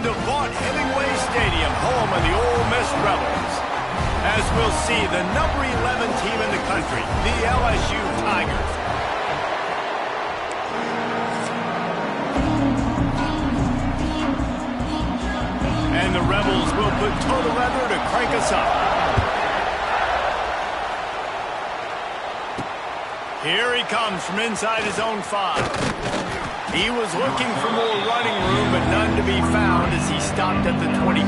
to Vaught Hemingway Stadium, home of the Ole Miss Rebels. As we'll see, the number 11 team in the country, the LSU Tigers. And the Rebels will put total leather to crank us up. Here he comes from inside his own 5. He was looking for more running room, but none to be found as he stopped at the 23.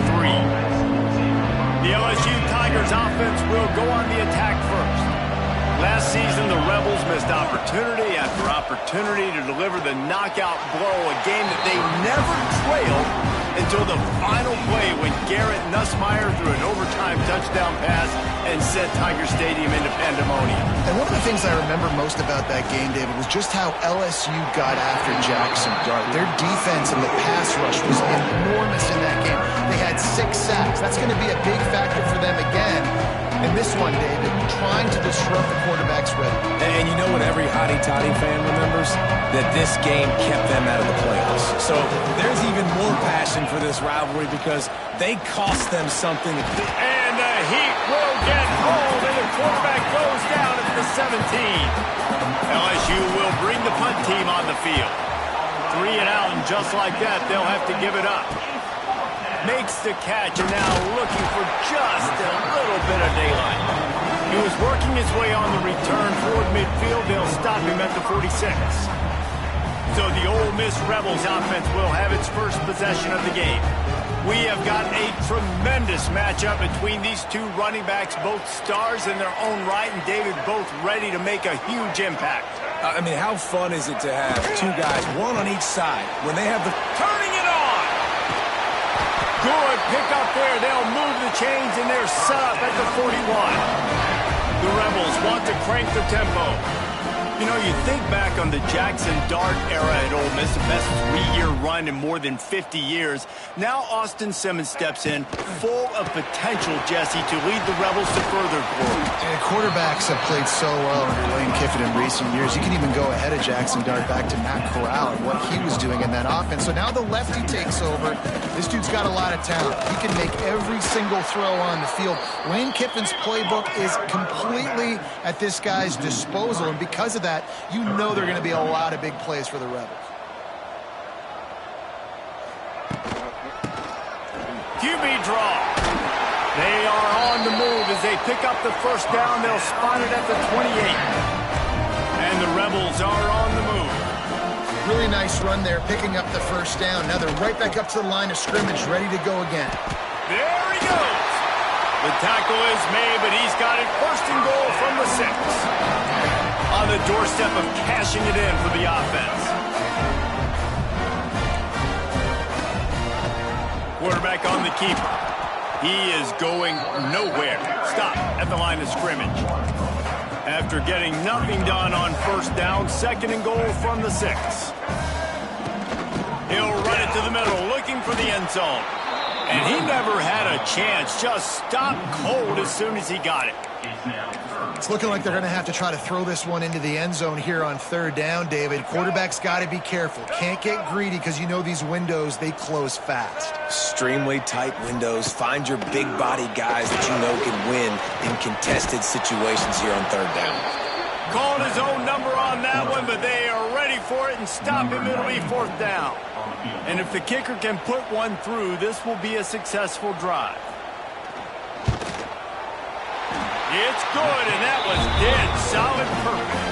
The LSU Tigers offense will go on the attack first. Last season, the Rebels missed opportunity after opportunity to deliver the knockout blow, a game that they never trailed until the final play when Garrett Nussmeier threw an overtime touchdown pass and sent Tiger Stadium into pandemonium. And one of the things I remember most about that game, David, was just how LSU got after Jackson Dart. Their defense and the pass rush was enormous in that game. They had 6 sacks. That's going to be a big factor for them again. And this one, David, trying to disrupt the quarterback's rhythm. And you know what every hotty-toddy fan remembers? That this game kept them out of the playoffs. So there's even more passion for this rivalry because they cost them something. And the Heat will get home, and the quarterback goes down at the 17. LSU will bring the punt team on the field. 3 and out, and just like that, they'll have to give it up. Makes the catch, and now looking for just a little bit of daylight. He was working his way on the return toward midfield. They'll stop him at the 46. So the Ole Miss Rebels offense will have its first possession of the game. We have got a tremendous matchup between these two running backs, both stars in their own right, and David both ready to make a huge impact. I mean, how fun is it to have 2 guys, one on each side, when they have the... Turning it on! Good pick up there. They'll move the chains, and they're set up at the 41. The Rebels want to crank the tempo. You know, you think back on the Jackson Dart era at Ole Miss, the best 3-year run in more than 50 years. Now Austin Simmons steps in, full of potential, Jesse, to lead the Rebels to further glory. Quarterbacks have played so well under Lane Kiffin in recent years. You can even go ahead of Jackson Dart back to Matt Corral and what he was doing in that offense. So now the lefty takes over. This dude's got a lot of talent. He can make every single throw on the field. Lane Kiffin's playbook is completely at this guy's disposal, and because of that, you know there are going to be a lot of big plays for the Rebels. QB draw. They are on the move as they pick up the first down. They'll spot it at the 28. And the Rebels are on the move. Really nice run there, picking up the first down. Now they're right back up to the line of scrimmage, ready to go again. There he goes. The tackle is made, but he's got it first and goal from the 6. On the doorstep of cashing it in for the offense. Quarterback on the keeper. He is going nowhere. Stop at the line of scrimmage. After getting nothing done on first down, 2nd and goal from the 6. He'll run it to the middle, looking for the end zone. And he never had a chance. Just stopped cold as soon as he got it. It's looking like they're going to have to try to throw this one into the end zone here on 3rd down, David. Quarterback's got to be careful. Can't get greedy because you know these windows, they close fast. Extremely tight windows. Find your big-body guys that you know can win in contested situations here on 3rd down. Called his own number on that one, but they are ready for it and stop him. It'll be 4th down. And if the kicker can put one through, this will be a successful drive. It's good, and that was dead solid perfect.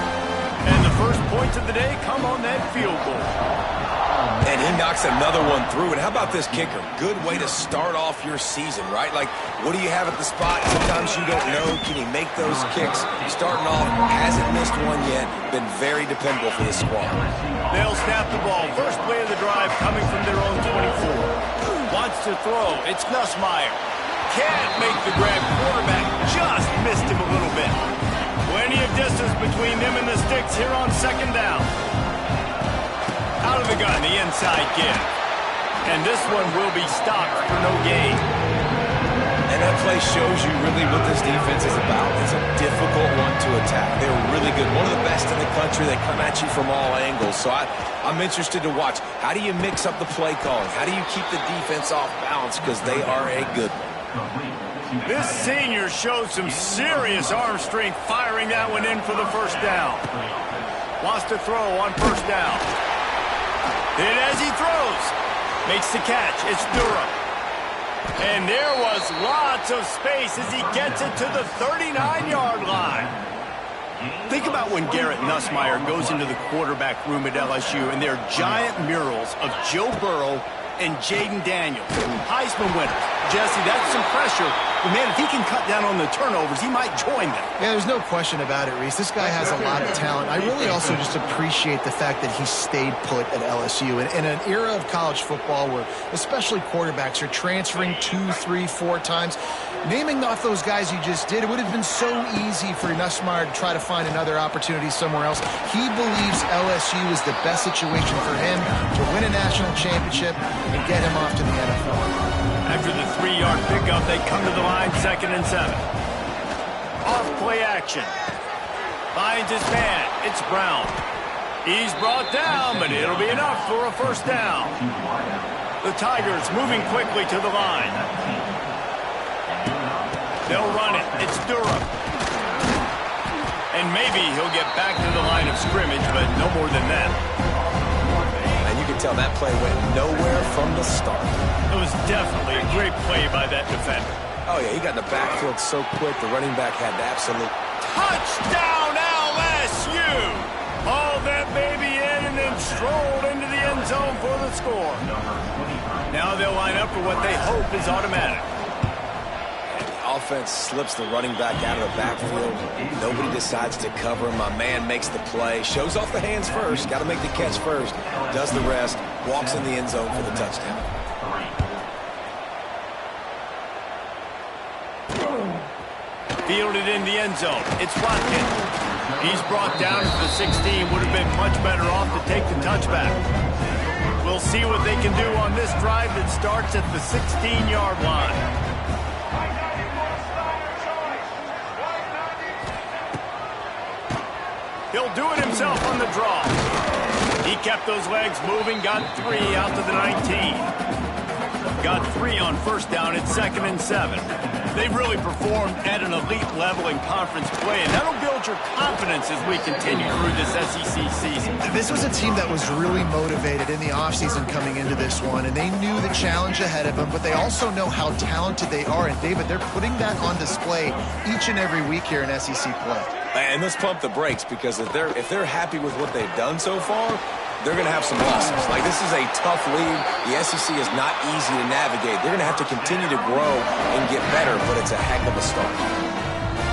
And the first points of the day come on that field goal. And he knocks another one through. And how about this kicker? Good way to start off your season, right? Like, what do you have at the spot? Sometimes you don't know. Can he make those kicks? Starting off, hasn't missed one yet. Been very dependable for this squad. They'll snap the ball. First play of the drive coming from their own 24. Wants to throw. It's Nussmeier. Can't make the grab. Quarterback just missed him a little bit. Plenty of distance between them and the sticks here on 2nd down. Out of the gun, the inside give. And this one will be stopped for no gain. And that play shows you really what this defense is about. It's a difficult one to attack. They're really good. One of the best in the country. They come at you from all angles. So I'm interested to watch. How do you mix up the play calling? How do you keep the defense off balance? Because they are a good one. This senior showed some serious arm strength firing that one in for the first down. Wants to throw on first down. And as he throws, makes the catch. It's Durham. And there was lots of space as he gets it to the 39-yard line. Think about when Garrett Nussmeier goes into the quarterback room at LSU and there are giant murals of Joe Burrow and Jaden Daniels, Heisman winners. Jesse, that's some pressure. But, man, if he can cut down on the turnovers, he might join them. Yeah, there's no question about it, Reese. This guy has a lot of talent. I really also just appreciate the fact that he stayed put at LSU. In an era of college football where especially quarterbacks are transferring 2, 3, 4 times, naming off those guys you just did, it would have been so easy for Nussmeier to try to find another opportunity somewhere else. He believes LSU is the best situation for him to win a national championship and get him off to the NFL. After the 3-yard pickup, they come to the line, 2nd and 7. Off play action. Finds his man. It's Brown. He's brought down, but it'll be enough for a first down. The Tigers moving quickly to the line. They'll run it. It's Durham. And maybe he'll get back to the line of scrimmage, but no more than that. And you can tell that play went nowhere from the start. It was definitely a great play by that defender. Oh, yeah, he got in the backfield so quick, the running back had absolute... Touchdown, LSU! Hauled that baby in and then strolled into the end zone for the score. Now they'll line up for what they hope is automatic. And the offense slips the running back out of the backfield. Nobody decides to cover him. My man makes the play, shows off the hands first, got to make the catch first, does the rest, walks in the end zone for the touchdown. Fielded in the end zone. It's Watkins. He's brought down to the 16. Would have been much better off to take the touchback. We'll see what they can do on this drive that starts at the 16-yard line. He'll do it himself on the draw. He kept those legs moving, got 3 out to the 19. Got 3 on first down at 2nd and 7. They've really performed at an elite level in conference play, and that'll build your confidence as we continue through this SEC season. This was a team that was really motivated in the offseason coming into this one, and they knew the challenge ahead of them, but they also know how talented they are. And, David, they're putting that on display each and every week here in SEC play. And let's pump the brakes, because if they're happy with what they've done so far, they're going to have some losses. Like, this is a tough league. The SEC is not easy to navigate. They're going to have to continue to grow and get better, but it's a heck of a start.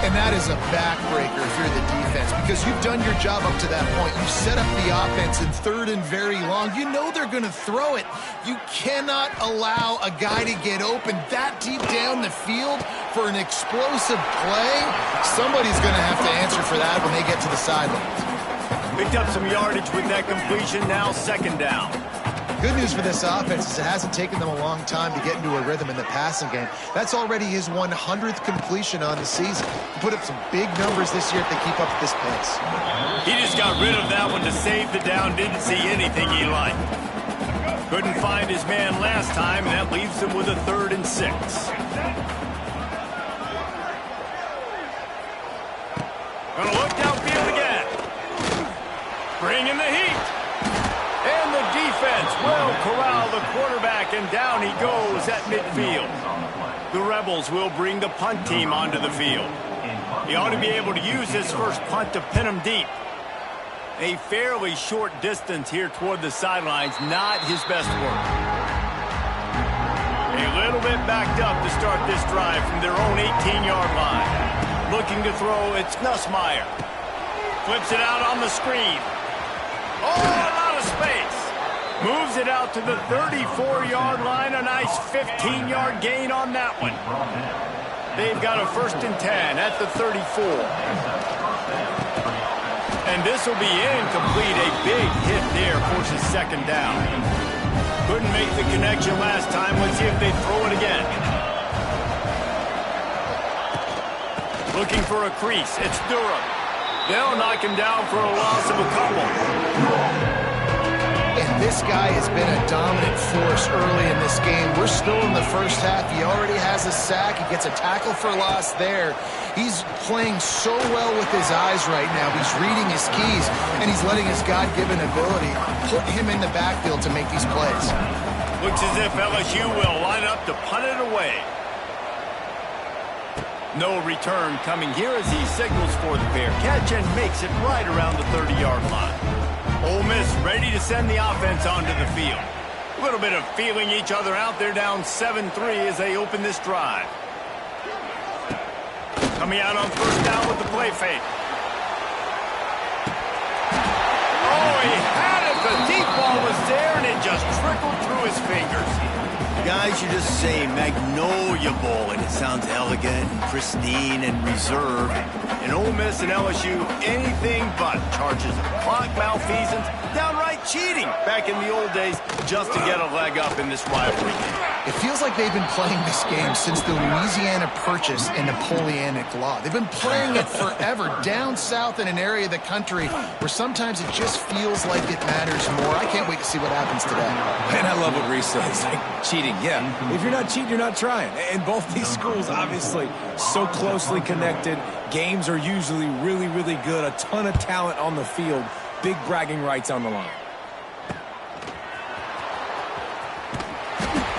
And that is a backbreaker if you're the defense, because you've done your job up to that point. You've set up the offense in 3rd and very long. You know they're going to throw it. You cannot allow a guy to get open that deep down the field for an explosive play. Somebody's going to have to answer for that when they get to the sidelines. Picked up some yardage with that completion, now 2nd down. Good news for this offense is it hasn't taken them a long time to get into a rhythm in the passing game. That's already his 100th completion on the season. He put up some big numbers this year if they keep up at this pace. He just got rid of that one to save the down, didn't see anything he liked. Couldn't find his man last time, and that leaves him with a 3rd and 6. Gonna look downfield again. Bringing the heat. And the defense will corral the quarterback, and down he goes at midfield. The Rebels will bring the punt team onto the field. He ought to be able to use his first punt to pin him deep. A fairly short distance here toward the sidelines, not his best work. A little bit backed up to start this drive from their own 18-yard line. Looking to throw, it's Nussmeier. Flips it out on the screen. Oh, a lot of space. Moves it out to the 34-yard line. A nice 15-yard gain on that one. They've got a 1st and 10 at the 34. And this will be incomplete. A big hit there forces 2nd down. Couldn't make the connection last time. Let's see if they throw it again. looking for a crease. It's Durham. They'll knock him down for a loss of a couple. And this guy has been a dominant force early in this game. We're still in the first half. He already has a sack. He gets a tackle for loss there. He's playing so well with his eyes right now. He's reading his keys, and he's letting his God-given ability put him in the backfield to make these plays. Looks as if LSU will line up to punt it away. No return coming here as he signals for the fair catch and makes it right around the 30-yard line. Ole Miss ready to send the offense onto the field. A little bit of feeling each other out. They're down 7-3 as they open this drive. Coming out on first down with the play fake. Oh, he had it. The deep ball was there, and it just trickled through his fingers. Guys, you just say Magnolia Bowl, and it sounds elegant and pristine and reserved. And Ole Miss and LSU, anything but charges of clock malfeasance, downright cheating back in the old days just to get a leg up in this rivalry. It feels like they've been playing this game since the Louisiana Purchase and Napoleonic Law. They've been playing it forever down south in an area of the country where sometimes it just feels like it matters more. I can't wait to see what happens today. And I love what Reese says, like cheating. Yeah, if you're not cheating, you're not trying. And both these schools, obviously, so closely connected. Games are usually really, really good. A ton of talent on the field. Big bragging rights on the line.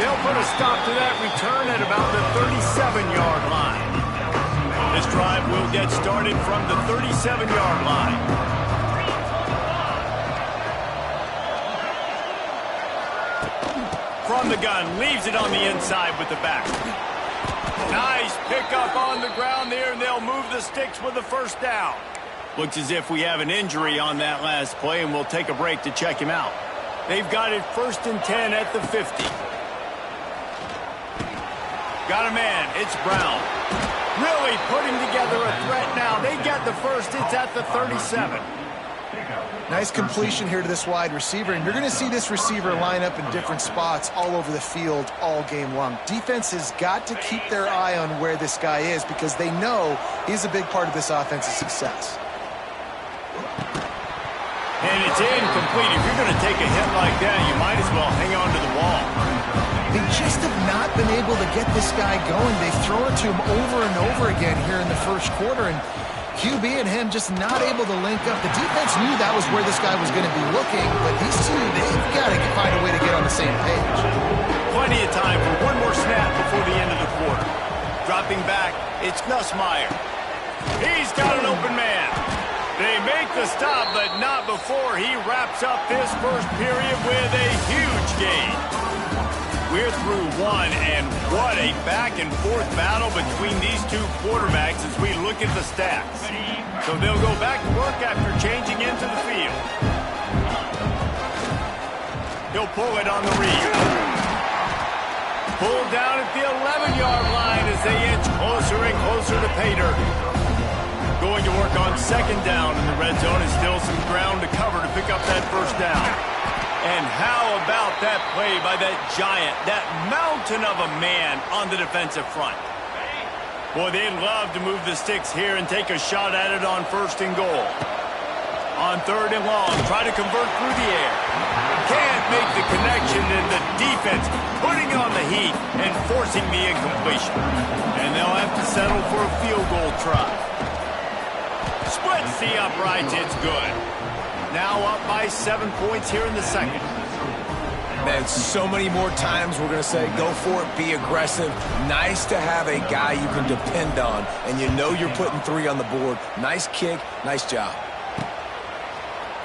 They'll put a stop to that return at about the 37-yard line. This drive will get started from the 37-yard line. From the gun, leaves it on the inside with the back. Nice pickup on the ground there, and they'll move the sticks with the first down. Looks as if we have an injury on that last play, and we'll take a break to check him out. They've got it 1st and 10 at the 50. Got a man, it's Brown. Really putting together a threat now. They get the first, it's at the 37. Nice completion here to this wide receiver, and you're going to see this receiver line up in different spots all over the field all game long. Defense has got to keep their eye on where this guy is because they know he's a big part of this offense's success. And it's incomplete. If you're going to take a hit like that, you might as well hang on to the wall. They just have not been able to get this guy going. They've thrown it to him over and over again here in the first quarter, and QB and him just not able to link up. The defense knew that was where this guy was going to be looking, but these two, they've got to find a way to get on the same page. Plenty of time for one more snap before the end of the quarter. Dropping back, it's Nussmeier. He's got an open man. They make the stop, but not before he wraps up this first period with a huge gain. We're through one, and what a back-and-forth battle between these two quarterbacks as we look at the stats. So they'll go back to work after changing into the field. He'll pull it on the read. Pulled down at the 11-yard line as they inch closer and closer to pay dirt. Going to work on second down in the red zone, and still some ground to cover to pick up that first down. And how about that play by that giant, that mountain of a man on the defensive front? Boy, they'd love to move the sticks here and take a shot at it on 1st and goal. On 3rd and long, try to convert through the air. Can't make the connection, and the defense putting on the heat and forcing the incompletion. And they'll have to settle for a field goal try. Splits the uprights, it's good. Now up by 7 points here in the second. Man, so many more times we're going to say, go for it, be aggressive. Nice to have a guy you can depend on, and you know you're putting 3 on the board. Nice kick, nice job.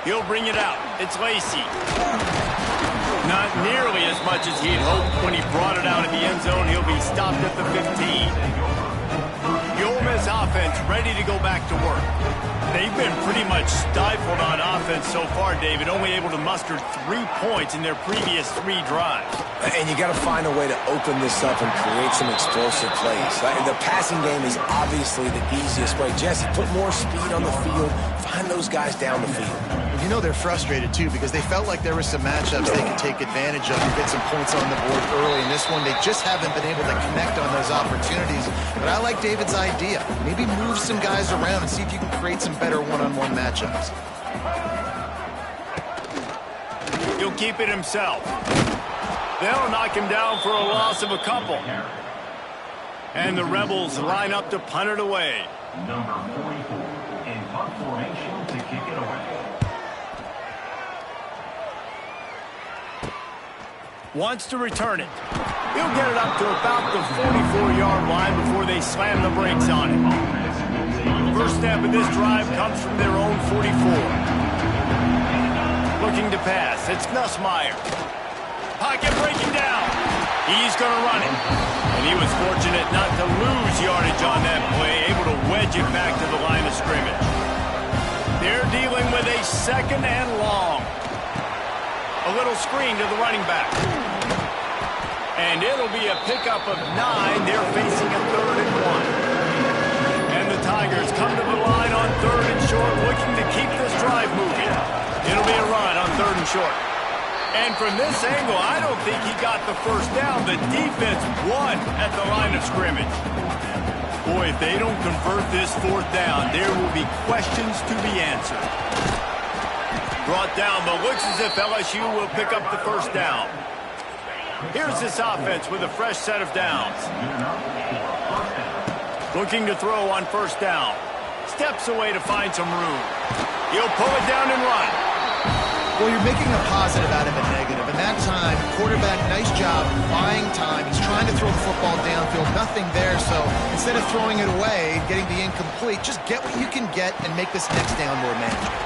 He'll bring it out. It's Lacey. Not nearly as much as he had hoped when he brought it out in the end zone. He'll be stopped at the 15. The Ole Miss offense ready to go back to work. They've been pretty much stifled on offense so far, David, only able to muster 3 points in their previous 3 drives. And you got to find a way to open this up and create some explosive plays. The passing game is obviously the easiest way. Jesse, put more speed on the field. Find those guys down the field. You know they're frustrated, too, because they felt like there were some matchups they could take advantage of and get some points on the board early. In this one, they just haven't been able to connect on those opportunities. But I like David's idea. Maybe move some guys around and see if you can create some better one-on-one matchups. He'll keep it himself. They'll knock him down for a loss of a couple. And the Rebels line up to punt it away. Number 44 in punt formation to kick it away. Wants to return it. He'll get it up to about the 44-yard line before they slam the brakes on it. First step of this drive comes from their own 44. Looking to pass. It's Nussmeier. Pocket breaking down. He's going to run it. And he was fortunate not to lose yardage on that play, able to wedge it back to the line of scrimmage. They're dealing with a second and long. A little screen to the running back. And it'll be a pickup of 9. They're facing a 3rd and 1. And the Tigers come to the line on 3rd and short, looking to keep this drive moving. It'll be a run on 3rd and short. And from this angle, I don't think he got the first down. The defense won at the line of scrimmage. Boy, if they don't convert this 4th down, there will be questions to be answered. Brought down, but looks as if LSU will pick up the first down. Here's this offense with a fresh set of downs. Looking to throw on 1st down. Steps away to find some room. He'll pull it down and run. Well, you're making a positive out of a negative. And that time, quarterback, nice job buying time. He's trying to throw the football downfield. Nothing there. So instead of throwing it away, getting the incomplete, just get what you can get and make this next down more manageable.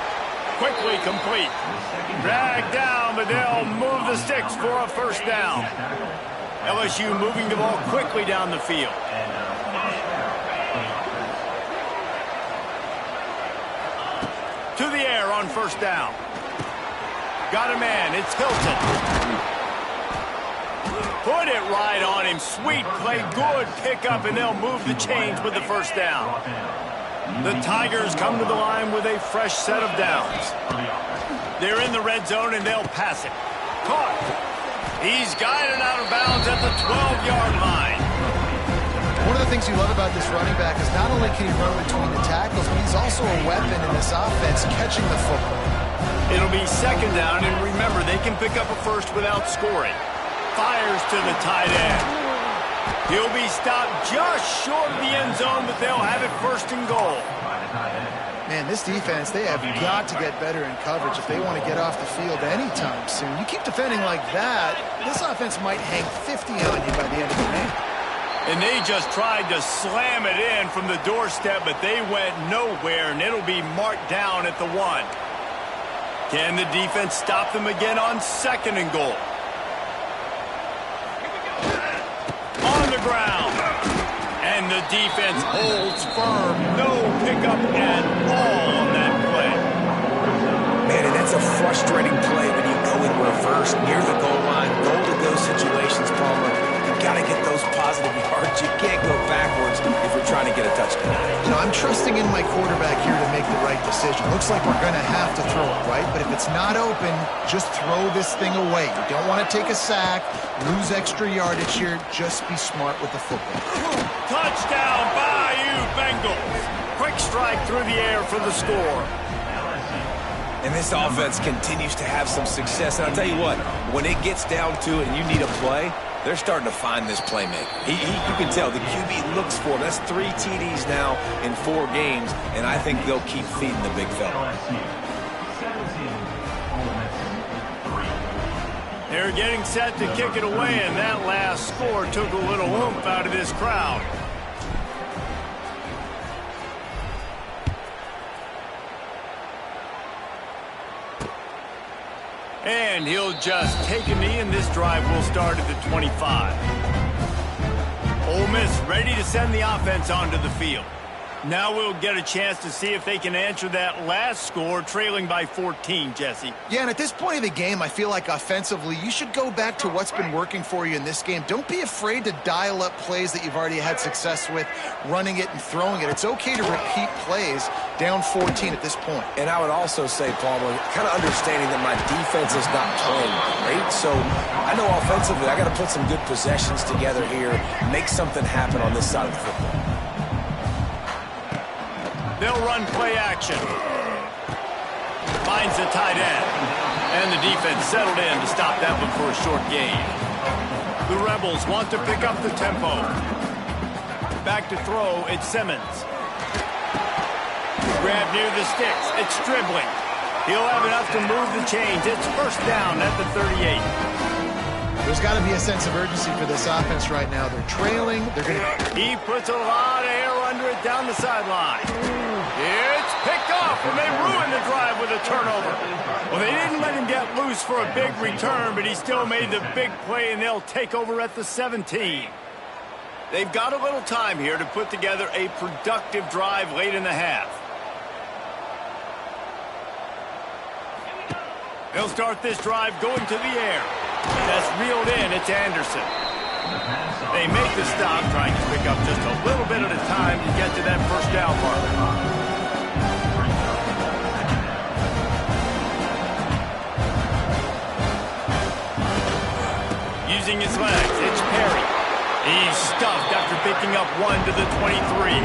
Quickly complete. Dragged down, but they'll move the sticks for a 1st down. LSU moving the ball quickly down the field. To the air on 1st down. Got a man. It's Hilton. Put it right on him. Sweet play. Good pickup, and they'll move the chains with the 1st down. The Tigers come to the line with a fresh set of downs. They're in the red zone, and they'll pass it. Caught. He's guided out of bounds at the 12-yard line. One of the things you love about this running back is not only can he run between the tackles, but he's also a weapon in this offense catching the football. It'll be 2nd down, and remember, they can pick up a first without scoring. Fires to the tight end. He'll be stopped just short of the end zone, but they'll have it 1st and goal. Man, this defense, they have got to get better in coverage if they want to get off the field anytime soon. You keep defending like that, this offense might hang 50 on you by the end of the game. And they just tried to slam it in from the doorstep, but they went nowhere, and it'll be marked down at the 1. Can the defense stop them again on 2nd and goal? On the ground. And the defense holds firm. No pickup at all on that play. Man, and that's a frustrating play when you go in reverse near the goal line. Goal-to-go situations, Palmer. You've got to get those positive yards. You can't go backwards if you're trying to get a touchdown. You know, I'm trusting in my quarterback here to make the right decision. Looks like we're going to have to throw it, right? But if it's not open, just throw this thing away. You don't want to take a sack, lose extra yardage here. Just be smart with the football. Touchdown, Bayou Bengals. Quick strike through the air for the score. And this offense continues to have some success. And I'll tell you what, when it gets down to it and you need a play, they're starting to find this playmaker. You can tell the QB looks for him. That's 3 TDs now in 4 games, and I think they'll keep feeding the big fella. They're getting set to kick it away, and that last score took a little oomph out of this crowd. And he'll just take a knee, and this drive will start at the 25. Ole Miss ready to send the offense onto the field. Now we'll get a chance to see if they can answer that last score, trailing by 14, Jesse. Yeah, and at this point of the game, I feel like offensively, you should go back to what's been working for you in this game. Don't be afraid to dial up plays that you've already had success with, running it and throwing it. It's okay to repeat plays down 14 at this point. And I would also say, Palmer, kind of understanding that my defense is not playing great, so I know offensively I got to put some good possessions together here, make something happen on this side of the football. They'll run play action. Finds the tight end. And the defense settled in to stop that one for a short gain. The Rebels want to pick up the tempo. Back to throw, it's Simmons. Grab near the sticks, it's dribbling. He'll have enough to move the chains. It's first down at the 38. There's got to be a sense of urgency for this offense right now. They're trailing. They're going to... He puts a lot of air under it down the sideline. It's picked off, and they ruined the drive with a turnover. Well, they didn't let him get loose for a big return, but he still made the big play, and they'll take over at the 17. They've got a little time here to put together a productive drive late in the half. They'll start this drive going to the air. That's reeled in. It's Anderson. They make the stop, trying to pick up just a little bit at a time to get to that first down mark. Using his legs, it's Perry. He's stuffed after picking up one to the 23.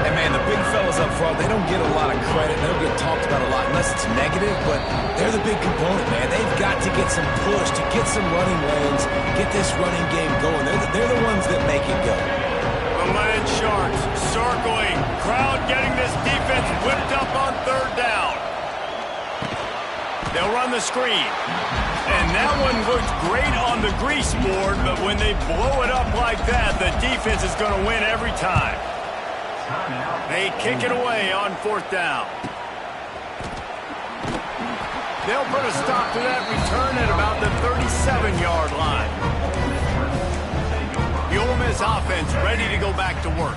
And, man, the big fellas up front, they don't get a lot of credit. They don't get talked about a lot unless it's negative, but they're the big component, man. They've got to get some push, to get some running lanes, get this running game going. They're the ones that make it go. The Land Sharks circling. Crowd getting this defense whipped up on third down. They'll run the screen. And that one looks great on the grease board, but when they blow it up like that, the defense is going to win every time. They kick it away on fourth down. They'll put a stop to that return at about the 37-yard line. The Ole Miss offense ready to go back to work.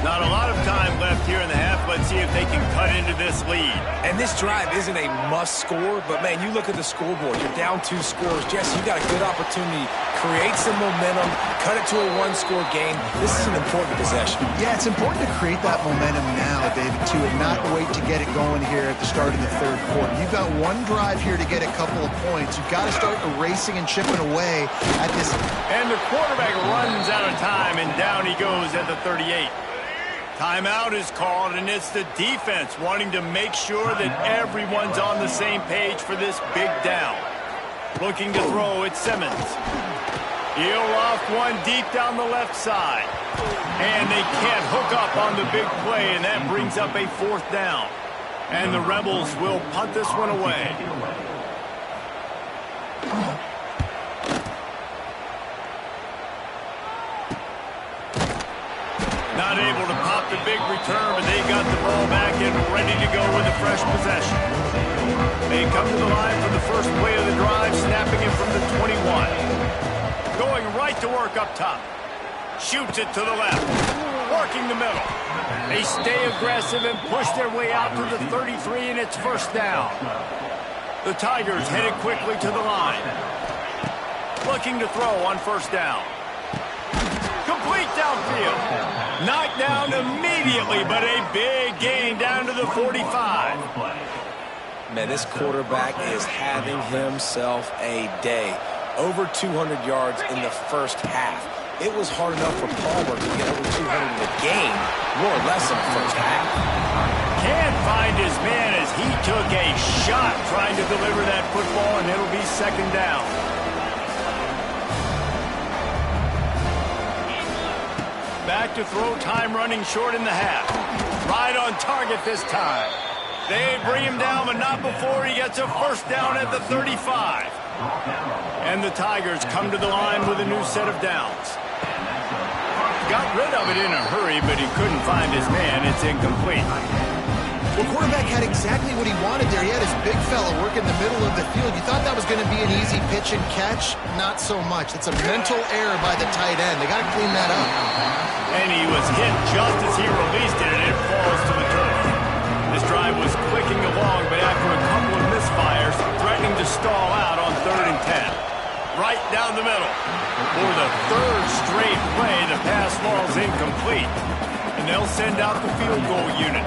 Not a lot of time left here in the half. Let's see if they can cut into this lead. And this drive isn't a must score, but, man, you look at the scoreboard. You're down 2 scores. Jesse, you got a good opportunity. Create some momentum. Cut it to a 1-score game. This is an important possession. Yeah, it's important to create that momentum now, David, too, and not wait to get it going here at the start of the third quarter. You've got one drive here to get a couple of points. You've got to start erasing and chipping away at this. And the quarterback runs out of time, and down he goes at the 38. Timeout is called, and it's the defense wanting to make sure that everyone's on the same page for this big down. Looking to throw, it's Simmons. He'll loft one deep down the left side. And they can't hook up on the big play, and that brings up a fourth down. And the Rebels will punt this one away. Not able to pop the big return, but they got the ball back and ready to go with a fresh possession. They come to the line for the first play of the drive, snapping it from the 21. Going right to work up top. Shoots it to the left. Working the middle. They stay aggressive and push their way out to the 33, and it's first down. The Tigers headed quickly to the line. Looking to throw on first down. Complete downfield. Knocked down immediately, but a big gain down to the 45. Man, this quarterback is having himself a day. Over 200 yards in the first half. It was hard enough for Palmer to get over 200 in the game, more or less in the first half. Can't find his man as he took a shot trying to deliver that football, and it'll be second down. Back to throw, time running short in the half. Right on target this time. They bring him down, but not before he gets a first down at the 35. And the Tigers come to the line with a new set of downs. Got rid of it in a hurry, but he couldn't find his man. It's incomplete. Well, quarterback had exactly what he wanted there. He had his big fella work in the middle of the field. You thought that was going to be an easy pitch and catch? Not so much. It's a mental error by the tight end. They got to clean that up. And he was hit just as he released it, and it falls to the turf. This drive was clicking along, but after a couple of misfires, threatening to stall out on 3rd and 10. Right down the middle. For the 3rd straight play, the pass falls incomplete. And they'll send out the field goal unit.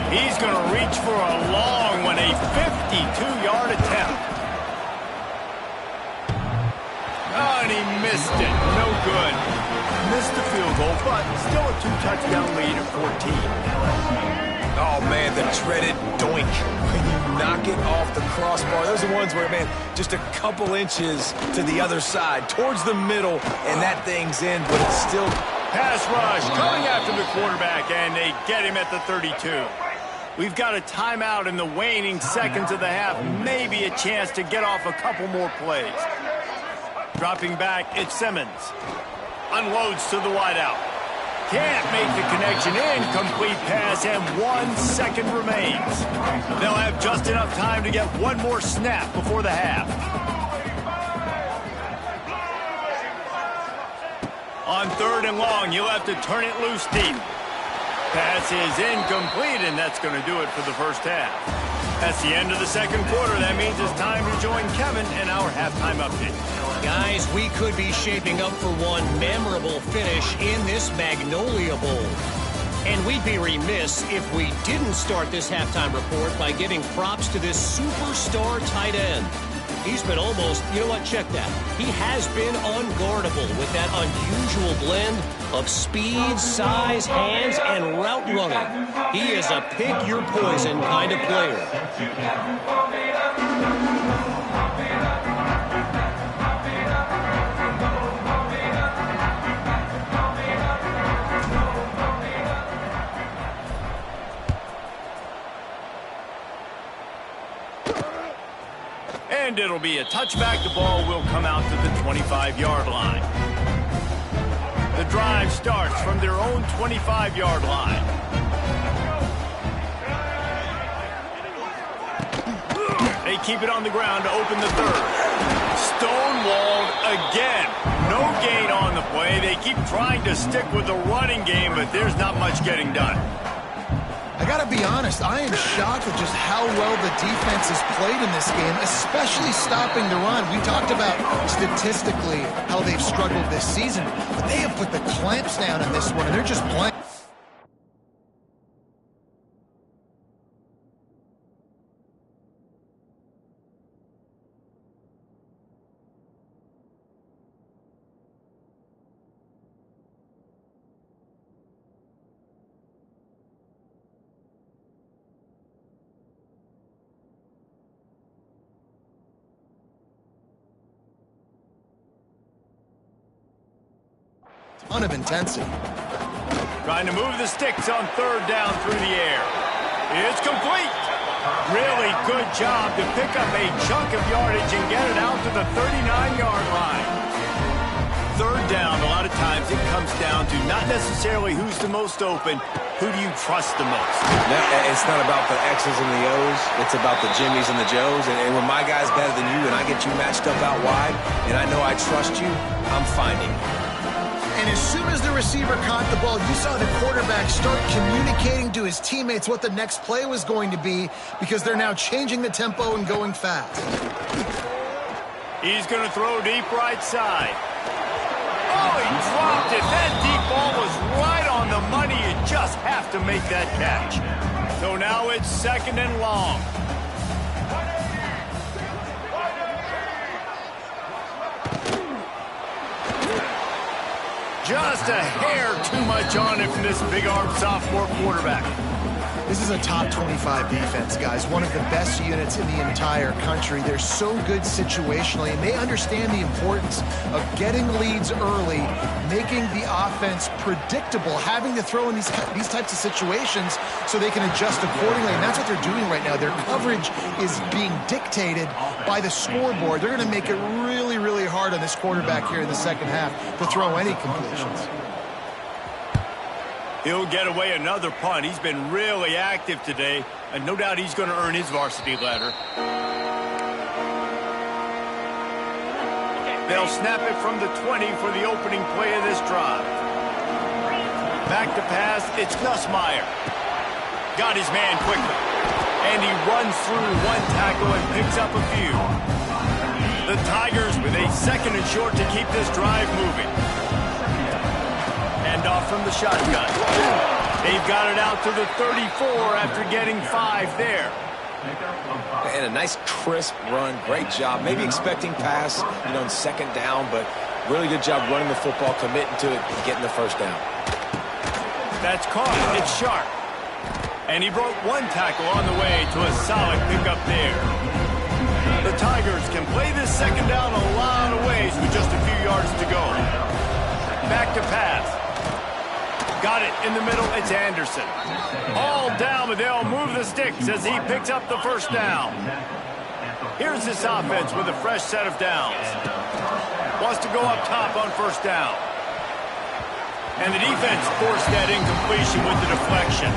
He's going to reach for a long one, a 52-yard attempt. Oh, and he missed it. No good. Missed the field goal, but still a 2-touchdown lead at 14. Oh, man, the dreaded doink. When you knock it off the crossbar, those are ones where, man, just a couple inches to the other side, towards the middle, and that thing's in, but it's still... Pass rush coming after the quarterback, and they get him at the 32. We've got a timeout in the waning seconds of the half, maybe a chance to get off a couple more plays. Dropping back, it's Simmons. Unloads to the wideout. Can't make the connection. Incomplete pass, and 1 second remains. They'll have just enough time to get one more snap before the half. On 3rd and long, you'll have to turn it loose deep. Pass is incomplete, and that's going to do it for the first half. That's the end of the second quarter. That means it's time to join Kevin in our halftime update. Guys, we could be shaping up for one memorable finish in this Magnolia Bowl. And we'd be remiss if we didn't start this halftime report by giving props to this superstar tight end. He's been almost, you know what, check that. He has been unguardable with that unusual blend of speed, size, hands, and route running. He is a pick-your-poison kind of player. And it'll be a touchback. The ball will come out to the 25-yard line. The drive starts from their own 25-yard line. They keep it on the ground to open the 3rd. Stonewalled again. No gain on the play. They keep trying to stick with the running game, but there's not much getting done. I got to be honest, I am shocked at just how well the defense has played in this game, especially stopping the run. We talked about statistically how they've struggled this season, but they have put the clamps down in this one, and they're just playing. Ton of intensity. Trying to move the sticks on 3rd down through the air. It's complete. Really good job to pick up a chunk of yardage and get it out to the 39-yard line. 3rd down, a lot of times it comes down to not necessarily who's the most open, who do you trust the most? It's not about the X's and the O's. It's about the Jimmys and the Joes. And when my guy's better than you and I get you matched up out wide and I know I trust you, I'm finding you. And as soon as the receiver caught the ball, you saw the quarterback start communicating to his teammates what the next play was going to be because they're now changing the tempo and going fast. He's going to throw deep right side. Oh, he dropped it. That deep ball was right on the money. You just have to make that catch. So now it's 2nd and long. Just a hair too much on it from this big-armed sophomore quarterback. This is a top 25 defense, guys. One of the best units in the entire country. They're so good situationally, and they understand the importance of getting leads early, making the offense predictable, having to throw in these types of situations so they can adjust accordingly, and that's what they're doing right now. Their coverage is being dictated by the scoreboard. They're going to make it really, really hard on this quarterback here in the second half to throw any completions. He'll get away another punt. He's been really active today, and no doubt he's going to earn his varsity letter. They'll snap it from the 20 for the opening play of this drive. Back to pass, it's Nussmeier. Got his man quickly. And he runs through one tackle and picks up a few. The Tigers with a 2nd and short to keep this drive moving. And off from the shotgun. They've got it out to the 34 after getting 5 there. And a nice crisp run. Great job. Maybe expecting pass, on 2nd down, but really good job running the football, committing to it, and getting the 1st down. That's caught. It's Sharp. And he broke one tackle on the way to a solid pickup there. The Tigers can play this 2nd down a lot of ways with just a few yards to go. Back to pass. Got it in the middle. It's Anderson. All down, but they'll move the sticks as he picks up the 1st down. Here's this offense with a fresh set of downs. Wants to go up top on 1st down. And the defense forced that incompletion with the deflection.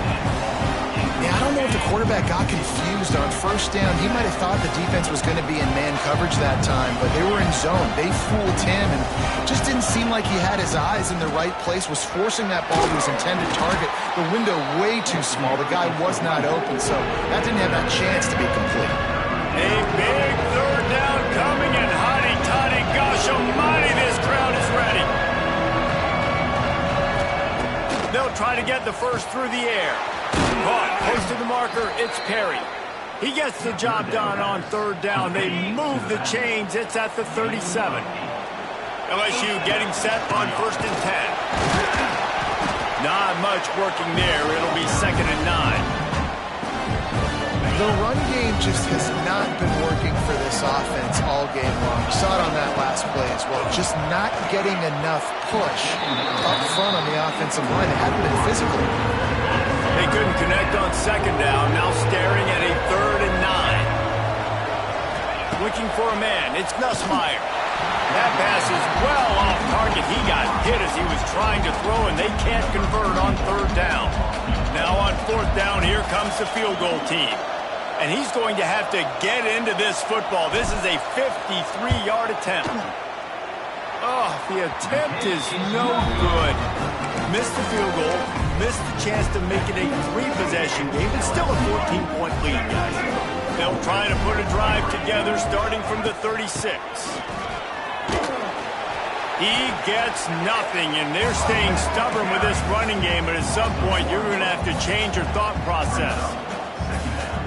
Yeah, I don't know if the quarterback got confused on 1st down. He might have thought the defense was going to be in man coverage that time, but they were in zone. They fooled him and just didn't seem like he had his eyes in the right place, was forcing that ball to his intended target. The window way too small. The guy was not open, so that didn't have that chance to be complete. A big 3rd down coming, and hotty-toddy, gosh almighty, this crowd is ready. They'll try to get the 1st through the air. Caught, close to the marker, it's Perry. He gets the job done on 3rd down. They move the chains. It's at the 37. LSU getting set on 1st and 10. Not much working there. It'll be 2nd and 9. The run game just has not been working for this offense all game long. You saw it on that last play as well. Just not getting enough push up front on the offensive line. They haven't been physical. They couldn't connect on 2nd down. Now staring at a 3rd and 9. Looking for a man. It's Nussmeier. That pass is well off target. He got hit as he was trying to throw, and they can't convert on 3rd down. Now on 4th down, here comes the field goal team. And he's going to have to get into this football. This is a 53-yard attempt. Oh, the attempt is no good. Missed the field goal, missed the chance to make it a 3-possession game. It's still a 14-point lead, guys. They'll try to put a drive together starting from the 36. He gets nothing, and they're staying stubborn with this running game, but at some point you're going to have to change your thought process.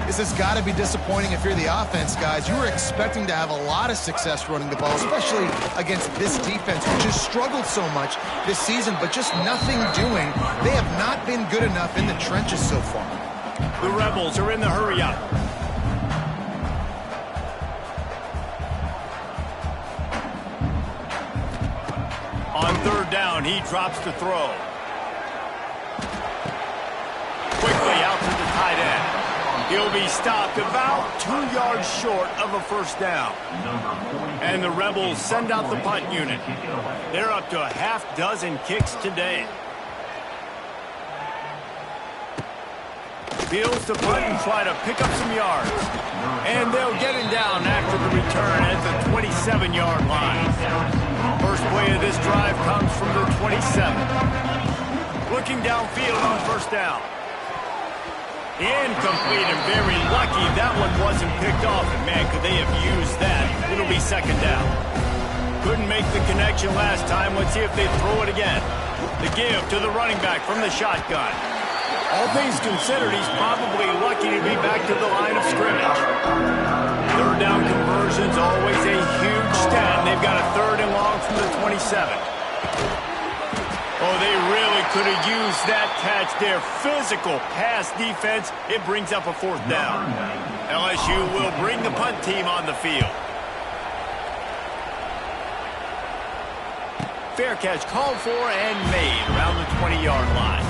This has got to be disappointing if you're the offense, guys. You were expecting to have a lot of success running the ball, especially against this defense, which has struggled so much this season, but just nothing doing. They have not been good enough in the trenches so far. The Rebels are in the hurry-up. On 3rd down, he drops the throw. Quickly out to the tight end. He'll be stopped about 2 yards short of a 1st down. And the Rebels send out the punt unit. They're up to a half-dozen kicks today. Fields to punt and try to pick up some yards. And they'll get him down after the return at the 27-yard line. First play of this drive comes from the 27. Looking downfield on 1st down. Incomplete, and very lucky that one wasn't picked off. And man, could they have used that? It'll be 2nd down. Couldn't make the connection last time. Let's see if they throw it again. The give to the running back from the shotgun. All things considered, he's probably lucky to be back to the line of scrimmage. 3rd down conversion's always a huge stat, and they've got a 3rd and long from the 27. Oh, they really could have used that catch there. Physical pass defense. It brings up a 4th down. LSU will bring the punt team on the field. Fair catch called for and made around the 20-yard line.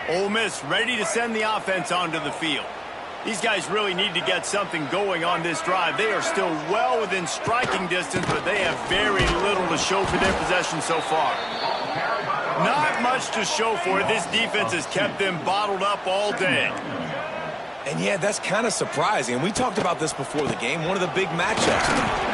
Ole Miss ready to send the offense onto the field. These guys really need to get something going on this drive. They are still well within striking distance, but they have very little to show for their possession so far. Not much to show for it. This defense has kept them bottled up all day. And yeah, that's kind of surprising. And we talked about this before the game. One of the big matchups.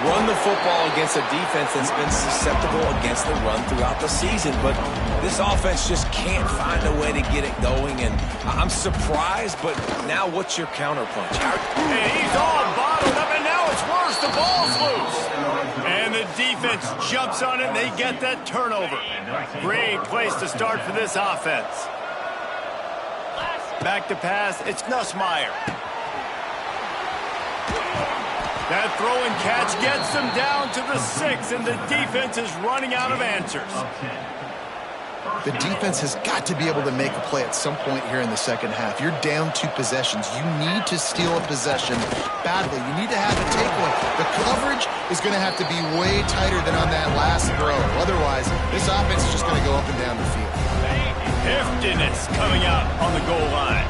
Run the football against a defense that's been susceptible against the run throughout the season. But this offense just can't find a way to get it going. And I'm surprised, but now what's your counterpunch? And he's all bottled up, and now it's worse. The ball's loose. And the defense jumps on it, and they get that turnover. Great place to start for this offense. Back to pass, it's Nussmeier. That throw and catch gets them down to the 6, and the defense is running out of answers. The defense has got to be able to make a play at some point here in the second half. You're down 2 possessions. You need to steal a possession badly. You need to have a takeaway. The coverage is going to have to be way tighter than on that last throw. Otherwise, this offense is just going to go up and down the field. Heftiness coming out on the goal line.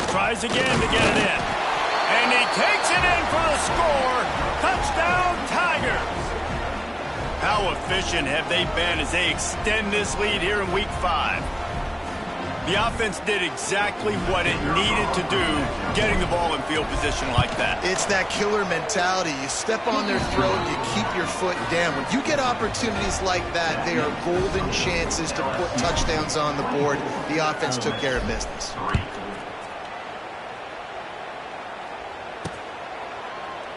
Tries again to get it in. And he takes it in for the score. Touchdown, Tigers. How efficient have they been as they extend this lead here in Week 5? The offense did exactly what it needed to do, getting the ball in field position like that. It's that killer mentality. You step on their throat, you keep your foot down. When you get opportunities like that, they are golden chances to put touchdowns on the board. The offense took care of business.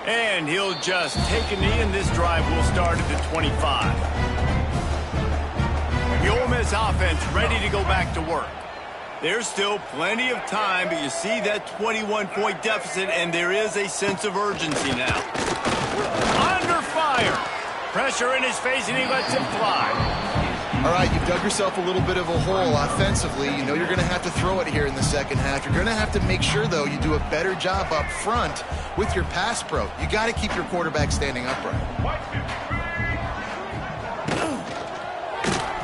And he'll just take a knee, and this drive will start at the 25. The Ole Miss offense ready to go back to work. There's still plenty of time, but you see that 21-point deficit, and there is a sense of urgency now. Under fire. Pressure in his face, and he lets it fly. All right, you've dug yourself a little bit of a hole offensively. You know you're going to have to throw it here in the second half. You're going to have to make sure, though, you do a better job up front with your pass pro. You got to keep your quarterback standing upright.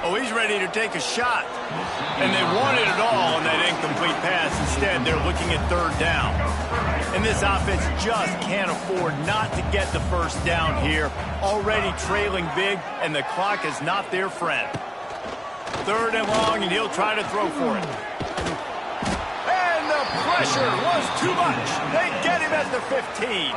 Oh, he's ready to take a shot. And they wanted it all on that incomplete pass. Instead, they're looking at third down. And this offense just can't afford not to get the first down here. Already trailing big, and the clock is not their friend. Third and long, and he'll try to throw for it. And the pressure was too much. They get him at the 15.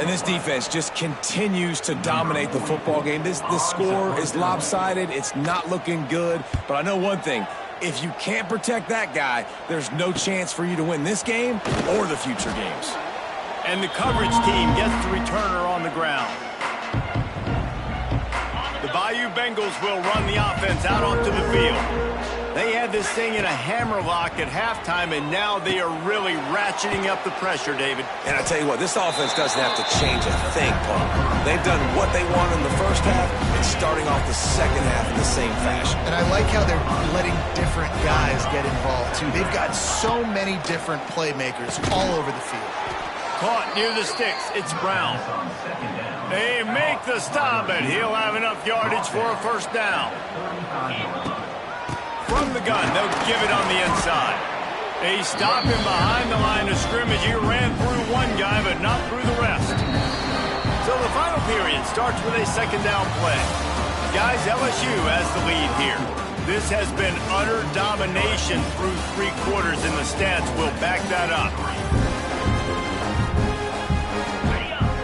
And this defense just continues to dominate the football game. This score is lopsided. It's not looking good. But I know one thing. If you can't protect that guy, there's no chance for you to win this game or the future games. And the coverage team gets the returner on the ground. The Bayou Bengals will run the offense out onto the field. They had this thing in a hammerlock at halftime, and now they are really ratcheting up the pressure, David. And I tell you what, this offense doesn't have to change a thing, Paul. They've done what they want in the first half and starting off the second half in the same fashion. And I like how they're letting different guys get involved, too. They've got so many different playmakers all over the field. Caught near the sticks. It's Brown. They make the stop, and he'll have enough yardage for a first down. From the gun, they'll give it on the inside. They stop him behind the line of scrimmage. He ran through one guy, but not through the rest. So the final period starts with a second down play. Guys, LSU has the lead here. This has been utter domination through 3 quarters, and the stats will back that up.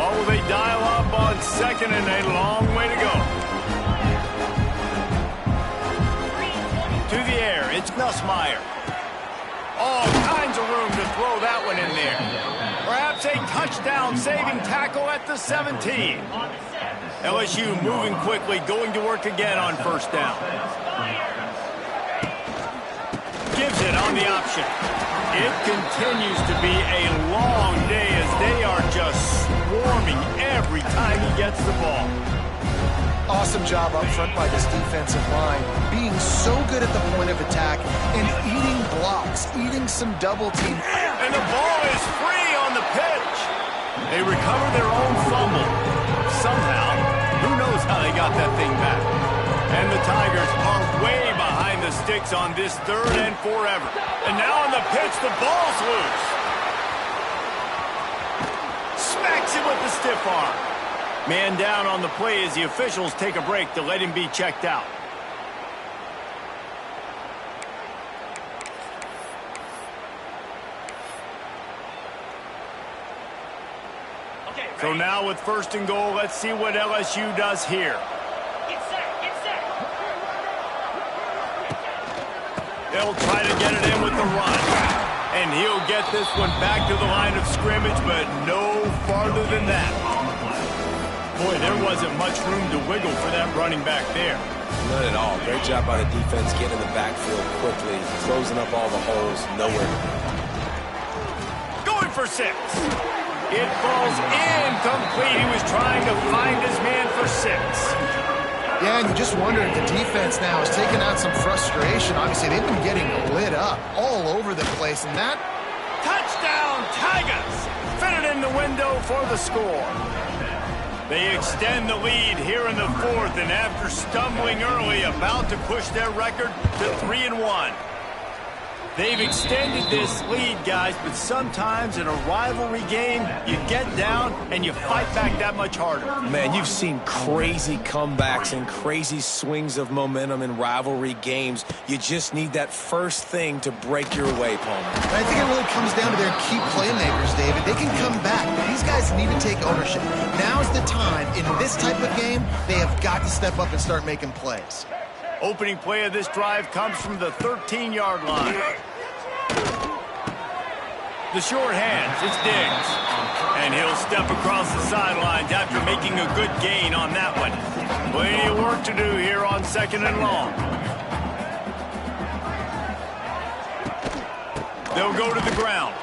What will they dial up on second, and a long way to go? To the air, it's Nussmeier. All kinds of room to throw that one in there. Perhaps a touchdown-saving tackle at the 17. LSU moving quickly, going to work again on first down. Gives it on the option. It continues to be a long day as they are just swarming every time he gets the ball. Awesome job up front by this defensive line, being so good at the point of attack and eating blocks, eating some double team. And the ball is free on the pitch. They recover their own fumble. Somehow, who knows how they got that thing back. And the Tigers are way behind behind the sticks on this 3rd and forever. And now on the pitch, the ball's loose. Smacks him with the stiff arm. Man down on the play as the officials take a break to let him be checked out. So now with 1st and goal, let's see what LSU does here. Get set. They'll try to get it in with the run. And he'll get this one back to the line of scrimmage, but no farther than that. Boy, there wasn't much room to wiggle for that running back there. None at all. Great job by the defense getting in the backfield quickly, closing up all the holes. Nowhere. Going for 6. It falls incomplete. He was trying to find his man for 6. Yeah, and you just wonder if the defense now is taking out some frustration. Obviously, they've been getting lit up all over the place, and that... Touchdown, Tigers! Fit it in the window for the score. They extend the lead here in the 4th, and after stumbling early, about to push their record to 3-1. They've extended this lead, guys, but sometimes in a rivalry game, you get down and you fight back that much harder. Man, you've seen crazy comebacks and crazy swings of momentum in rivalry games. You just need that first thing to break your way, Palmer. I think it really comes down to their key playmakers, David. They can come back, but these guys need to take ownership. Now's the time. In this type of game, they have got to step up and start making plays. Opening play of this drive comes from the 13-yard line. The short hands, it's Diggs. And he'll step across the sidelines after making a good gain on that one. Plenty of work to do here on 2nd and long. They'll go to the ground.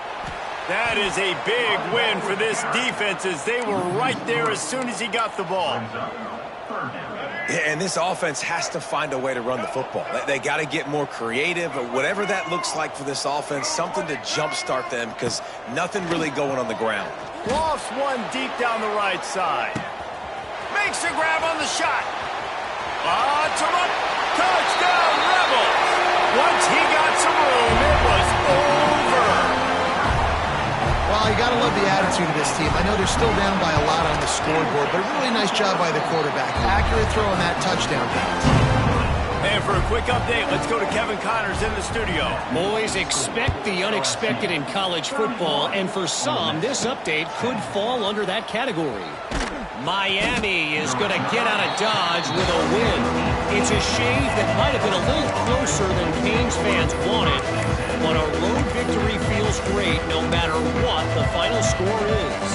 That is a big win for this defense as they were right there as soon as he got the ball. And this offense has to find a way to run the football. They got to get more creative, or whatever that looks like for this offense, something to jumpstart them because nothing really going on the ground. Lost one deep down the right side. Makes a grab on the shot. It's a run. Touchdown, Rebels. Once he got some room, it was over. Well, you got to love the attitude of this team. I know they're still down by a lot on the scoreboard, but a really nice job by the quarterback. Accurate throw on that touchdown pass. And for a quick update, let's go to Kevin Connors in the studio. Boys, expect the unexpected in college football, and for some, this update could fall under that category. Miami is going to get out of Dodge with a win. It's a shave that might have been a little closer than Canes fans wanted, but a road victory feels great no matter what the final score is.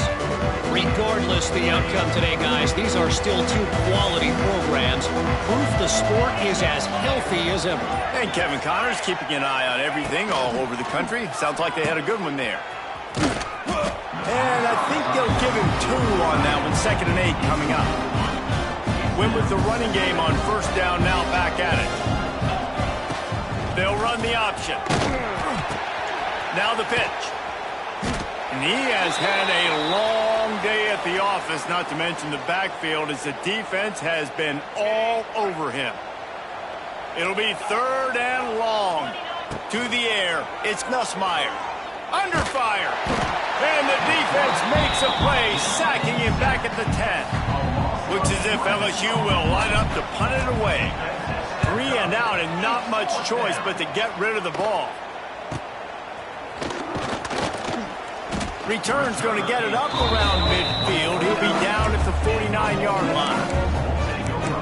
Regardless the outcome today, guys, these are still 2 quality programs. Proof the sport is as healthy as ever. And Kevin Connors keeping an eye on everything all over the country. Sounds like they had a good one there. And I think they'll give him 2 on that one, 2nd and 8 coming up. Went with the running game on 1st down, now back at it. They'll run the option. Now the pitch. And he has had a long day at the office, not to mention the backfield, as the defense has been all over him. It'll be 3rd and long. To the air, it's Nussmeier. Under fire. And the defense makes a play, sacking him back at the 10. Looks as if LSU will line up to punt it away. 3 and out and not much choice but to get rid of the ball. Return's going to get it up around midfield. He'll be down at the 49-yard line.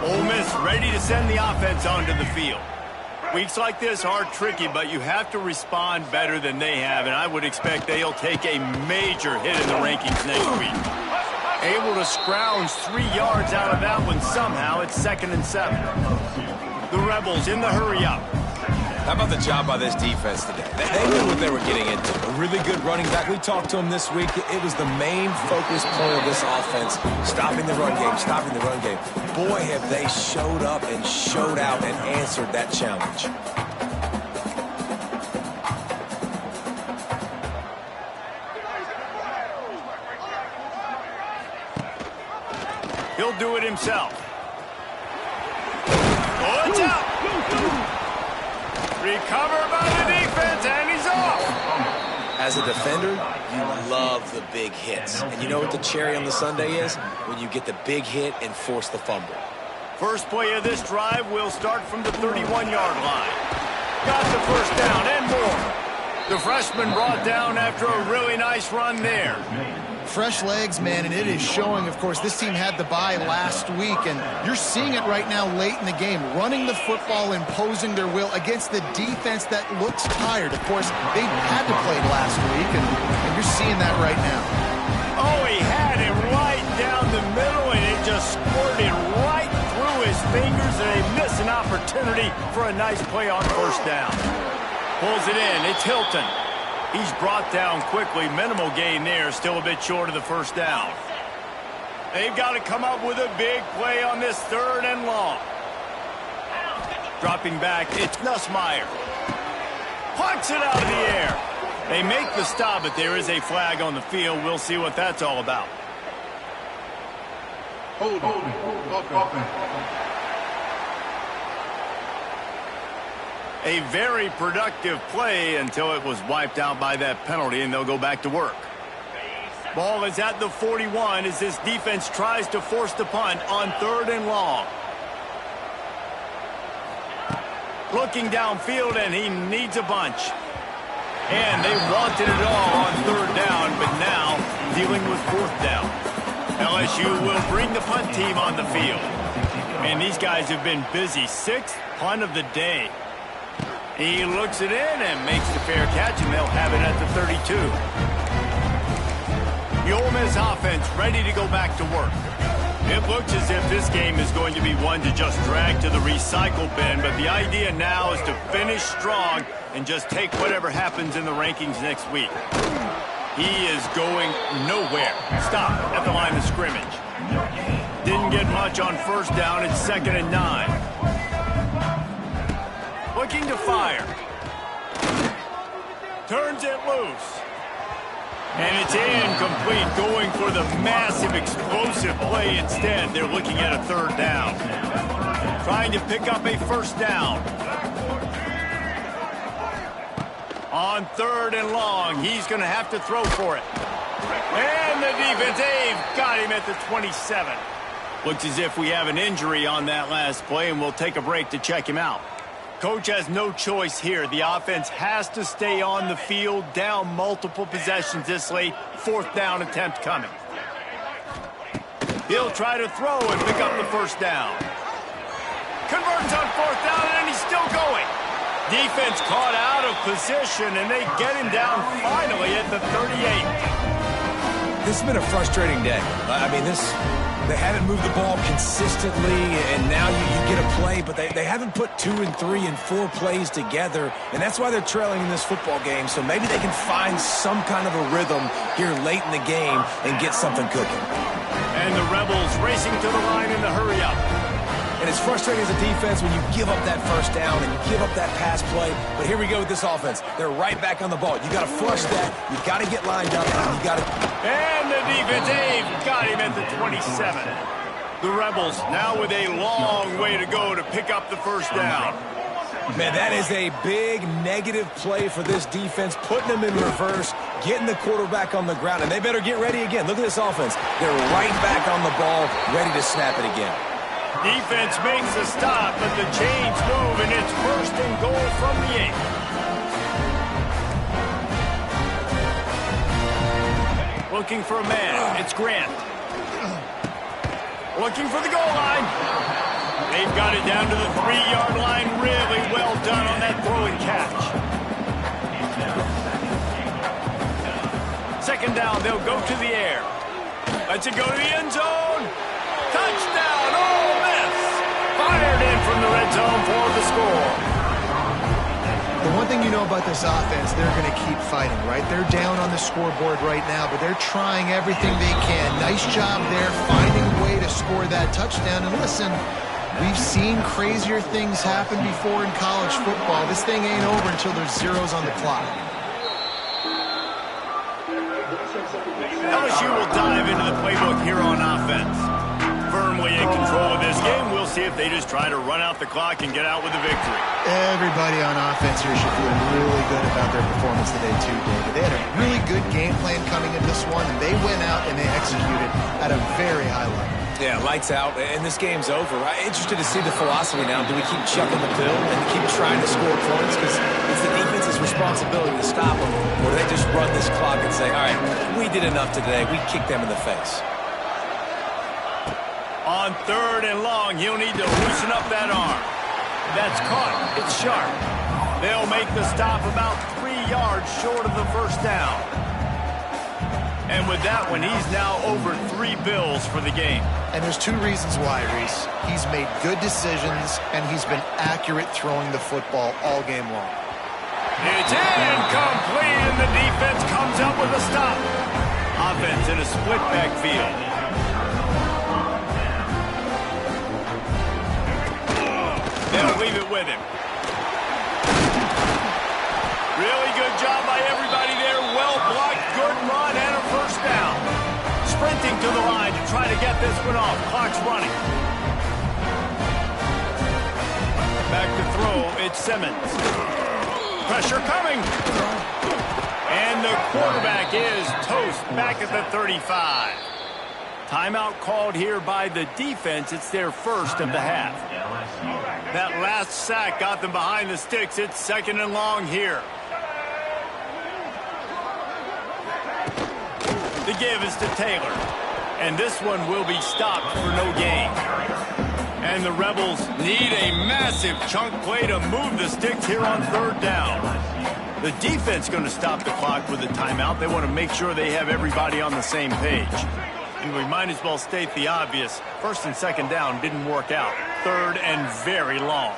Ole Miss ready to send the offense onto the field. Weeks like this are tricky, but you have to respond better than they have, and I would expect they'll take a major hit in the rankings next week. Able to scrounge 3 yards out of that one somehow. It's 2nd and 7. The Rebels in the hurry-up. How about the job by this defense today? They knew what they were getting into. A really good running back. We talked to him this week. It was the main focus point of this offense. Stopping the run game, stopping the run game. Boy, have they showed up and showed out and answered that challenge. He'll do it himself. Oh, it's out! Recovered by the defense, and he's off. As a defender, you love the big hits. And you know what the cherry on the sundae is? When you get the big hit and force the fumble. First play of this drive will start from the 31-yard line. Got the first down and more. The freshman brought down after a really nice run there. Fresh legs, man, and it is showing. Of course, this team had the bye last week, and you're seeing it right now late in the game, running the football, imposing their will against the defense that looks tired. Of course, they had to play last week, and you're seeing that right now. Oh, he had it right down the middle, and it just squirted right through his fingers, and they miss an opportunity for a nice play on first down. Pulls it in. It's Hilton. He's brought down quickly. Minimal gain there. Still a bit short of the first down. They've got to come up with a big play on this 3rd and long. Dropping back, it's Nussmeier. Plucks it out of the air. They make the stop, but there is a flag on the field. We'll see what that's all about. Hold on. A very productive play until it was wiped out by that penalty, and they'll go back to work. Ball is at the 41 as this defense tries to force the punt on 3rd and long. Looking downfield, and he needs a bunch. And they wanted it all on 3rd down, but now dealing with 4th down. LSU will bring the punt team on the field. And these guys have been busy. 6th punt of the day. He looks it in and makes the fair catch, and they'll have it at the 32. The Ole Miss offense ready to go back to work. It looks as if this game is going to be one to just drag to the recycle bin, but the idea now is to finish strong and just take whatever happens in the rankings next week. He is going nowhere. Stop at the line of scrimmage. Didn't get much on first down. It's 2nd and 9. Looking to fire. Turns it loose. And it's incomplete, going for the massive explosive play instead. They're looking at a 3rd down. Trying to pick up a first down. On 3rd and long, he's going to have to throw for it. And the defense, they've got him at the 27. Looks as if we have an injury on that last play, and we'll take a break to check him out. Coach has no choice here. The offense has to stay on the field, down multiple possessions this late. 4th down attempt coming. He'll try to throw and pick up the first down. Converts on 4th down, and he's still going. Defense caught out of position, and they get him down finally at the 38. This has been a frustrating day. I mean, they haven't moved the ball consistently, and now you get a play, but they haven't put 2 and 3 and 4 plays together, and that's why they're trailing in this football game. So maybe they can find some kind of a rhythm here late in the game and get something cooking. And the Rebels racing to the line in the hurry-up. And it's frustrating as a defense when you give up that first down and you give up that pass play. But here we go with this offense. They're right back on the ball. You got to flush that. You got to get lined up. And you got to. And the defense, they've got him at the 27. The Rebels now with a long way to go to pick up the first down. Man, that is a big negative play for this defense, putting them in reverse, getting the quarterback on the ground, and they better get ready again. Look at this offense. They're right back on the ball, ready to snap it again. Defense makes a stop, but the chains move, and it's 1st and goal from the 8. Looking for a man. It's Grant. Looking for the goal line. They've got it down to the 3-yard line. Really well done on that throw and catch. 2nd down, they'll go to the air. Lets it go to the end zone. Touchdown, Ole Miss. Fired in from the red zone for the score. The one thing you know about this offense, they're going to keep fighting, right? They're down on the scoreboard right now, but they're trying everything they can. Nice job there, finding a way to score that touchdown. And listen, we've seen crazier things happen before in college football. This thing ain't over until there's zeros on the clock. LSU will dive into the playbook here on offense. firmly in control of this game. We'll see if they just try to run out the clock and get out with a victory. Everybody on offense here should feel really good about their performance today too, David. They had a really good game plan coming in this one, and they went out and they executed at a very high level. Yeah, lights out, and this game's over. I'm interested to see the philosophy now. Do we keep chucking the pill and keep trying to score points? Because it's the defense's responsibility to stop them. Or do they just run this clock and say, all right, we did enough today. We kicked them in the face. On 3rd and long, he'll need to loosen up that arm. That's caught. It's sharp. They'll make the stop about 3 yards short of the first down. And with that one, he's now over 3 bills for the game. And there's 2 reasons why, Reese. He's made good decisions, and he's been accurate throwing the football all game long. It's incomplete, and the defense comes up with a stop. Offense in a split backfield. They'll leave it with him. Really good job by everybody there. Well blocked, good run, and a first down. Sprinting to the line to try to get this one off. Clock's running. Back to throw, it's Simmons. Pressure coming. And the quarterback is toast back at the 35. Timeout called here by the defense. It's their first of the half. That last sack got them behind the sticks. It's 2nd and long here. The give is to Taylor. And this one will be stopped for no gain. And the Rebels need a massive chunk play to move the sticks here on 3rd down. The defense going to stop the clock with a timeout. They want to make sure they have everybody on the same page. And we might as well state the obvious. 1st and 2nd down didn't work out. 3rd and very long.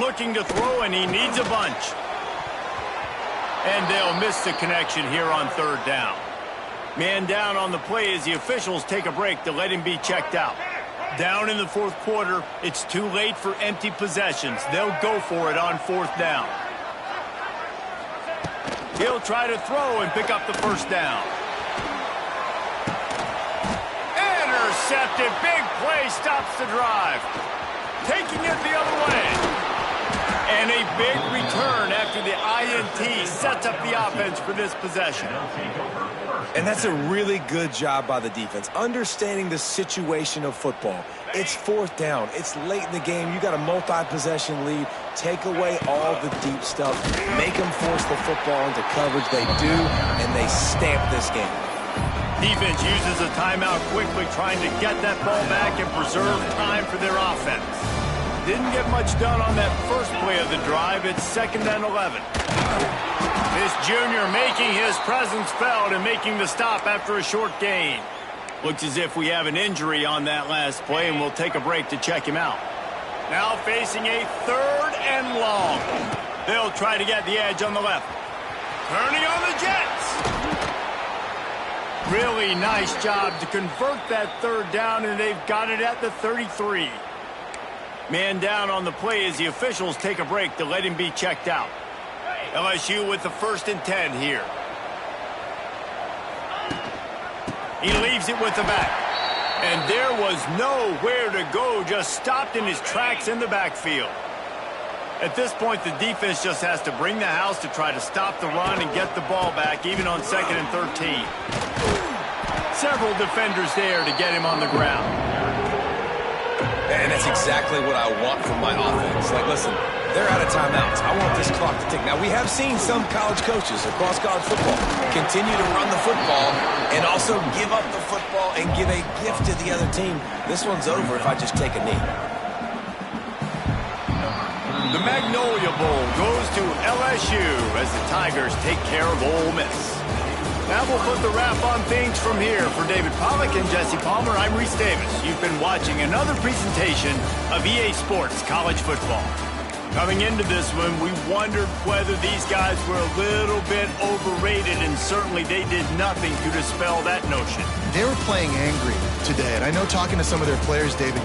Looking to throw, and he needs a bunch. And they'll miss the connection here on 3rd down. Man down on the play as the officials take a break to let him be checked out. Down in the 4th quarter, it's too late for empty possessions. They'll go for it on 4th down. He'll try to throw and pick up the first down. Intercepted. Big play stops the drive. Taking it the other way. And a big return after the INT sets up the offense for this possession. And that's a really good job by the defense, understanding the situation of football. It's 4th down. It's late in the game. You got a multi-possession lead. Take away all the deep stuff. Make them force the football into coverage. They do, and they stamp this game. Defense uses a timeout quickly, trying to get that ball back and preserve time for their offense. Didn't get much done on that first play of the drive. It's 2nd and 11. This junior making his presence felt and making the stop after a short gain. Looks as if we have an injury on that last play, and we'll take a break to check him out. Now facing a 3rd and long. They'll try to get the edge on the left. Turning on the Jets. Really nice job to convert that 3rd down, and they've got it at the 33. Man down on the play as the officials take a break to let him be checked out. LSU with the 1st and 10 here. He leaves it with the back. And there was nowhere to go, just stopped in his tracks in the backfield. At this point, the defense just has to bring the house to try to stop the run and get the ball back, even on 2nd and 13. Several defenders there to get him on the ground. And that's exactly what I want from my offense. Like, listen, they're out of timeouts. I want this clock to tick. Now, we have seen some college coaches across college football continue to run the football and also give up the football and give a gift to the other team. This one's over if I just take a knee. The Magnolia Bowl goes to LSU as the Tigers take care of Ole Miss. Now we'll put the wrap on things from here. For David Pollack and Jesse Palmer, I'm Reese Davis. You've been watching another presentation of EA Sports College Football. Coming into this one, we wondered whether these guys were a little bit overrated, and certainly they did nothing to dispel that notion. They were playing angry today, and I know talking to some of their players, David,